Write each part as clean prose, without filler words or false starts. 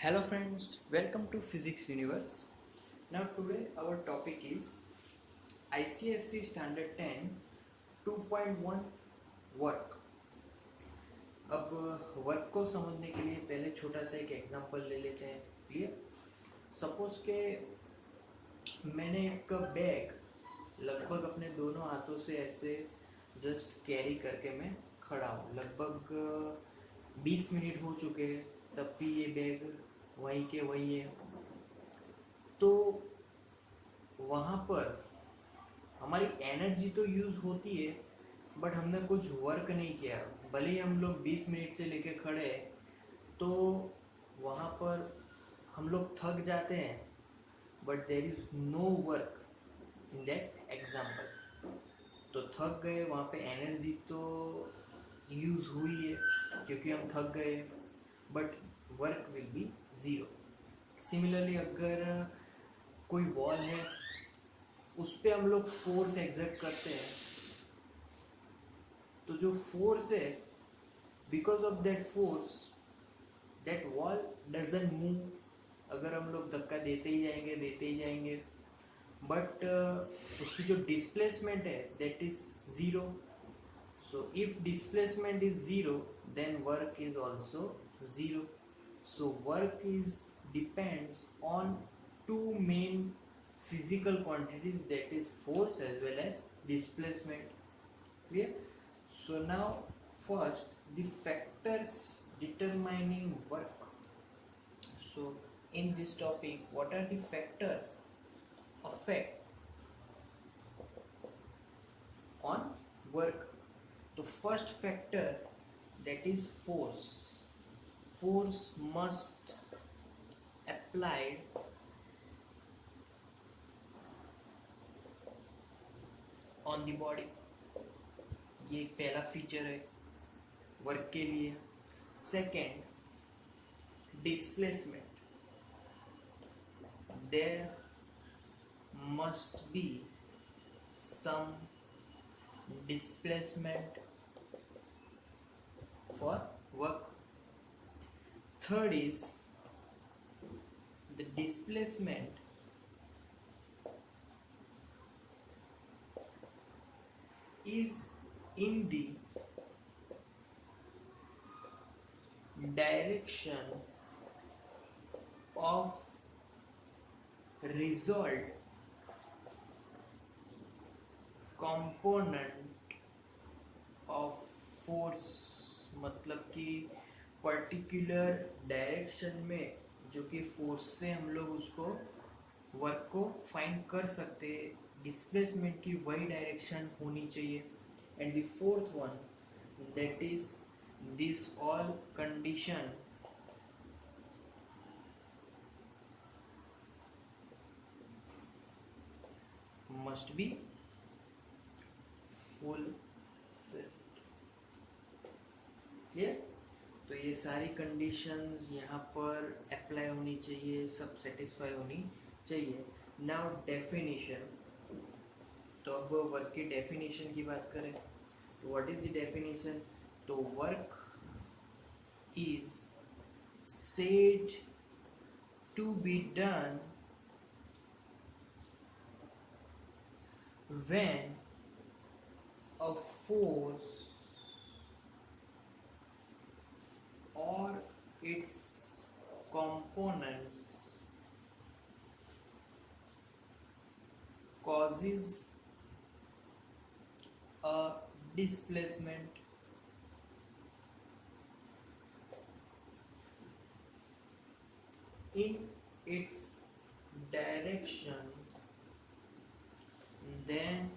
Hello friends, welcome to Physics Universe. Now today our topic is ICSE Standard 10 2.1 work. अब work को समझने के लिए पहले छोटा सा एक एग्जांपल ले लेते हैं. क्लियर? सपोज के मैंने एक बैग लगभग अपने दोनों हाथों से ऐसे जस्ट कैरी करके मैं खड़ा हूँ. लगभग 20 मिनट हो चुके हैं, तब भी ये बैग वहीं के वहीं है. तो वहाँ पर हमारी एनर्जी तो यूज़ होती है, बट हमने कुछ वर्क नहीं किया. भले ही हम लोग 20 मिनट से लेके खड़े हैं, तो वहाँ पर हम लोग थक जाते हैं, but there is no work in that example. तो थक गए, वहाँ पे एनर्जी तो यूज़ हुई है क्योंकि हम थक गए, but work will be zero. Similarly अगर कोई वॉल है, उस पर हम लोग फोर्स एग्जर्ट करते हैं, तो जो फोर्स है, because of that force that wall doesn't move. अगर हम लोग धक्का देते ही जाएंगे, बट उसकी जो डिस्प्लेसमेंट है that is zero. So if displacement is zero, then work is also zero. So work is depends on two main physical quantities, that is force as well as displacement. Clear? So now first the factors determining work. So in this topic, what are the factors affect on work? The first factor, that is force. Force must applied on the body. ये एक पहला feature है work के लिए. Second, displacement. There must be some displacement for work. Third is the displacement is in the direction of result component of force. मतलब कि particular direction में जो कि फोर्स से हम लोग उसको वर्क को फाइंड कर सकते हैं. डिस्प्लेसमेंट की वही डायरेक्शन होनी चाहिए. And the fourth one, that is this all condition must be fulfilled. Clear? तो ये सारी कंडीशंस यहाँ पर अप्लाई होनी चाहिए, सब सेटिस्फाई होनी चाहिए. Now definition. तो अब वर्क की डेफिनेशन की बात करें तो व्हाट इज द डेफिनेशन? तो work is said to be done when a force or its components causes a displacement in its direction, then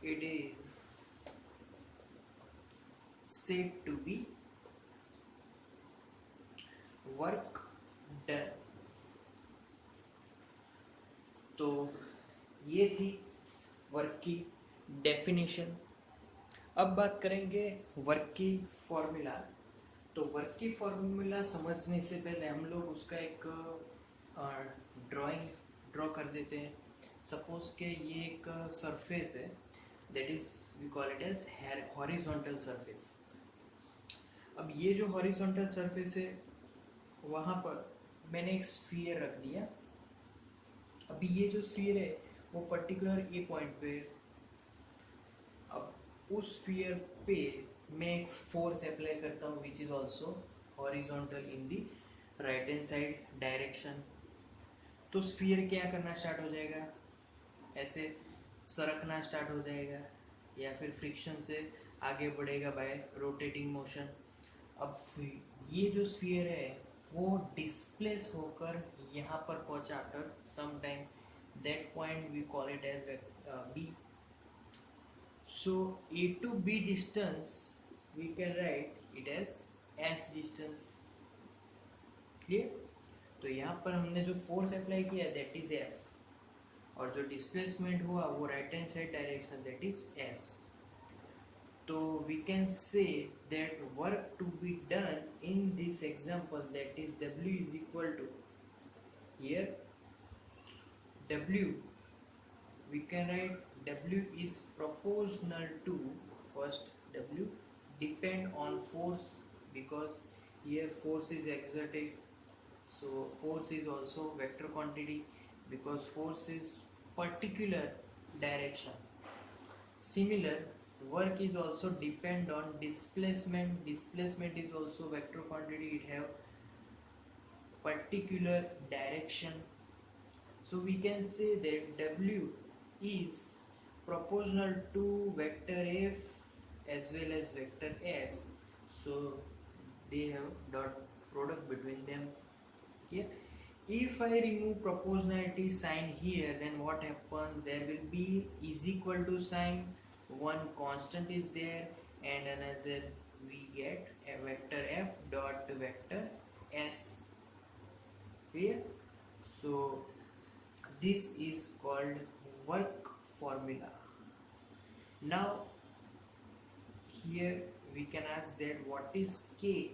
it is said to be work done. तो ये थी work की definition. अब बात करेंगे work की formula. तो वर्क की फॉर्मूला समझने से पहले हम लोग उसका एक ड्राइंग ड्रॉ कर देते हैं. सपोज के ये एक सरफेस है, that is we call it as horizontal surface. अब ये जो हॉरिजॉन्टल सरफेस है, वहाँ पर मैंने एक स्फीयर रख दिया। अभी ये जो स्फीयर है वो पर्टिकुलर ए पॉइंट पे, अब उस स्फीयर पे मैं एक फोर्स अप्लाई करता हूँ which is also horizontal in the right hand side direction. तो स्फीयर क्या करना स्टार्ट हो जाएगा, ऐसे सरकना स्टार्ट हो जाएगा या फिर फ्रिक्शन से आगे बढ़ेगा बाय रोटेटिंग मोशन। अब ये जो स्फीयर है वो डिस्प्लेस होकर यहाँ पर पहुँचा after some time, that point we call it as B. So A to B distance we can write it as S distance। Clear? तो यहाँ पर हमने जो फोर्स अप्लाई किया दैट इज F और जो डिस्प्लेसमेंट हुआ वो right hand side direction that is S। तो we can say that work to be done in this example that is W is equal to, here W we can write W is proportional to, first W depend on force because here force is exerted, so force is also vector quantity because force is particular direction. Similar, work is also depend on displacement, displacement is also vector quantity, it have particular direction. So we can say that W is proportional to vector F as well as vector S. So they have dot product between them here. If I remove proportionality sign here, then what happens? There will be is equal to sign, one constant is there and another we get a vector F dot vector S here. So this is called work formula. Now here we can ask that what is K?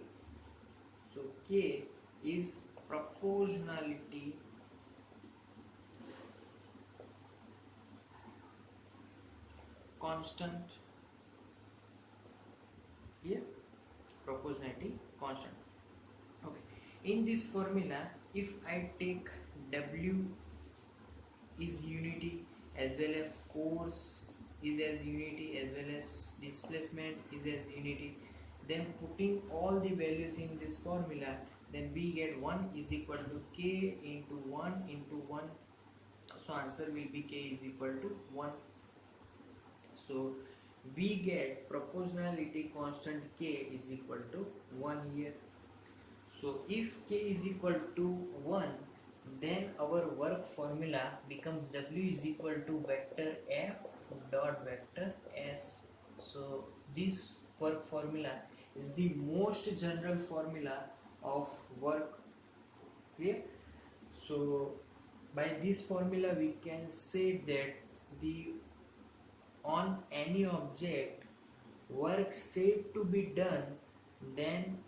So K is proportionality constant. Here proportionality constant. Okay. In this formula, if I take W is unity as well as force is as unity as well as displacement is as unity, then putting all the values in this formula, then we get 1 is equal to K into 1 into 1. So answer will be K is equal to 1. So we get proportionality constant K is equal to 1 here. So if K is equal to 1, then our work formula becomes W is equal to vector F dot vector S. So this work formula is the most general formula of work. Clear? So by this formula we can say that the on any object work said to be done, then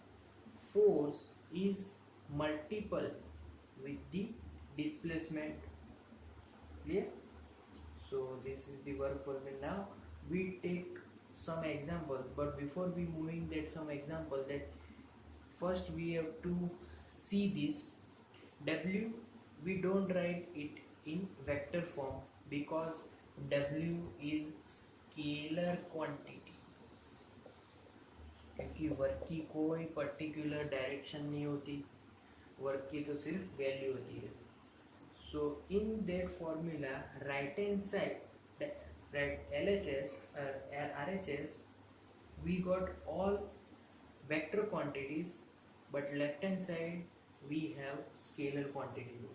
force is multiple with the displacement. Clear? So this is the work formula. Now we take some examples, but before we moving that some example, that first we have to see this W. We don't write it in vector form because W is scalar quantity, क्योंकि work की कोई particular direction नहीं होती, work की तो सिर्फ value होती है. So in that formula right hand side, right, LHS or RHS, we got all vector quantities, but left hand side we have scalar quantity.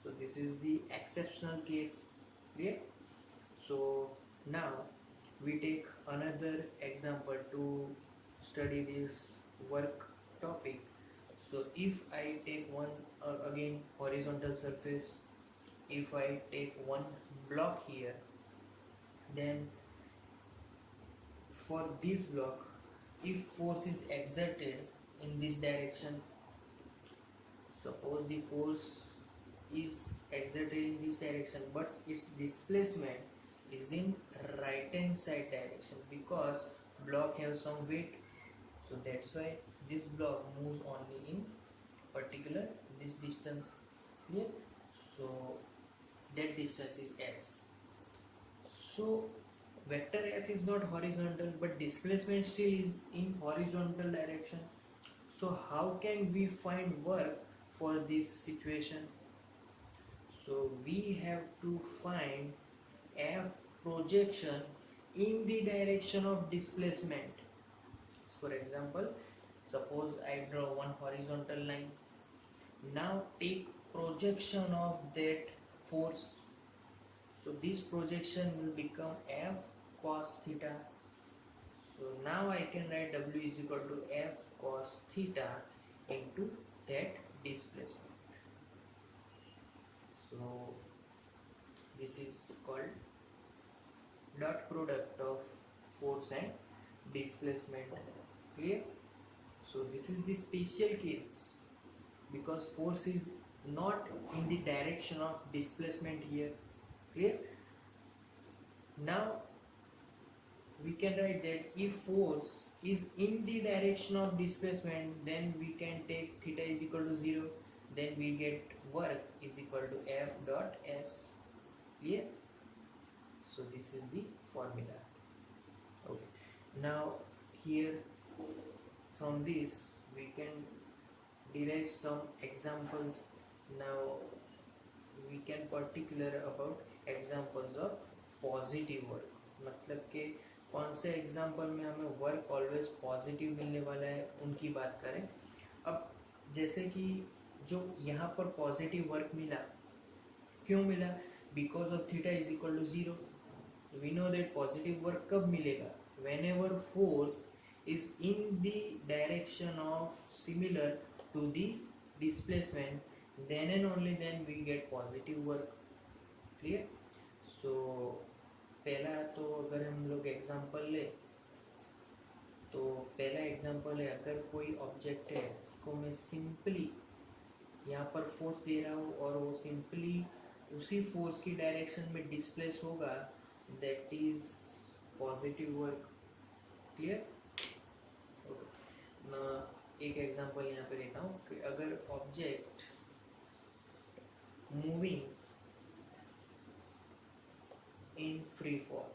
So this is the exceptional case. Clear? So now we take another example to study this work topic. So if I take one again horizontal surface, if I take one block here, then for this block, if force is exerted in this direction, suppose the force is exerted in this direction but its displacement is in right hand side direction because block have some weight, so that's why this block moves only in particular this distance. Clear? So that distance is s. So vector f is not horizontal, but displacement still is in horizontal direction. So how can we find work for this situation? So we have to find f projection in the direction of displacement. For example, suppose I draw one horizontal line. Now take projection of that force. So this projection will become f cos theta. So now I can write W is equal to f cos theta into that displacement. So this is called dot product of force and displacement. Clear? So this is the special case because force is not in the direction of displacement here. Clear? Now we can write that if force is in the direction of displacement, then we can take theta is equal to 0, then we get work is equal to f dot s. Clear? So this is the formula. Okay. Now here from this we can derive some examples. Now we can particular about examples of positive work, मतलब कि कौन से example में हमें work always positive मिलने वाला है उनकी बात करें. अब जैसे कि जो यहाँ पर पॉजिटिव वर्क मिला, क्यों मिला? Because of theta is equal to 0. We know that positive work कब मिलेगा? Whenever force is in the direction of similar to the displacement, then and only then we get positive work. Clear? So पहला तो अगर हम लोग example ले तो पहला एग्जांपल है, अगर कोई ऑब्जेक्ट है उसको मैं सिंपली यहाँ पर फोर्स दे रहा हूँ और वो सिंपली उसी फोर्स की डायरेक्शन में डिस्प्लेस होगा, that is positive work. Clear? मैं एक एग्जांपल यहाँ पे देता हूँ कि अगर object moving in free fall,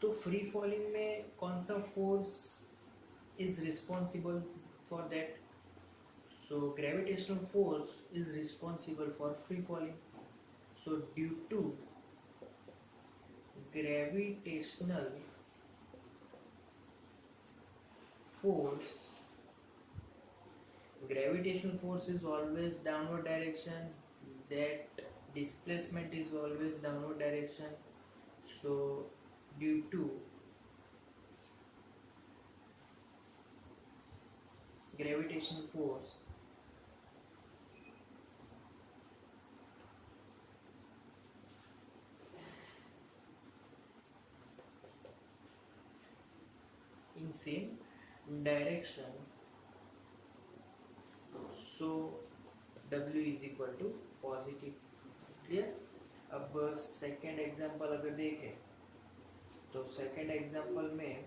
तो फ्री फॉलिंग में कौन सा force is responsible for that? So gravitational force is responsible for free falling. So due to gravitational force, gravitational force is always downward direction, that displacement is always downward direction. So due to gravitational force, in same direction, so W is equal to positive. Clear? अब second example अगर देखें तो second example में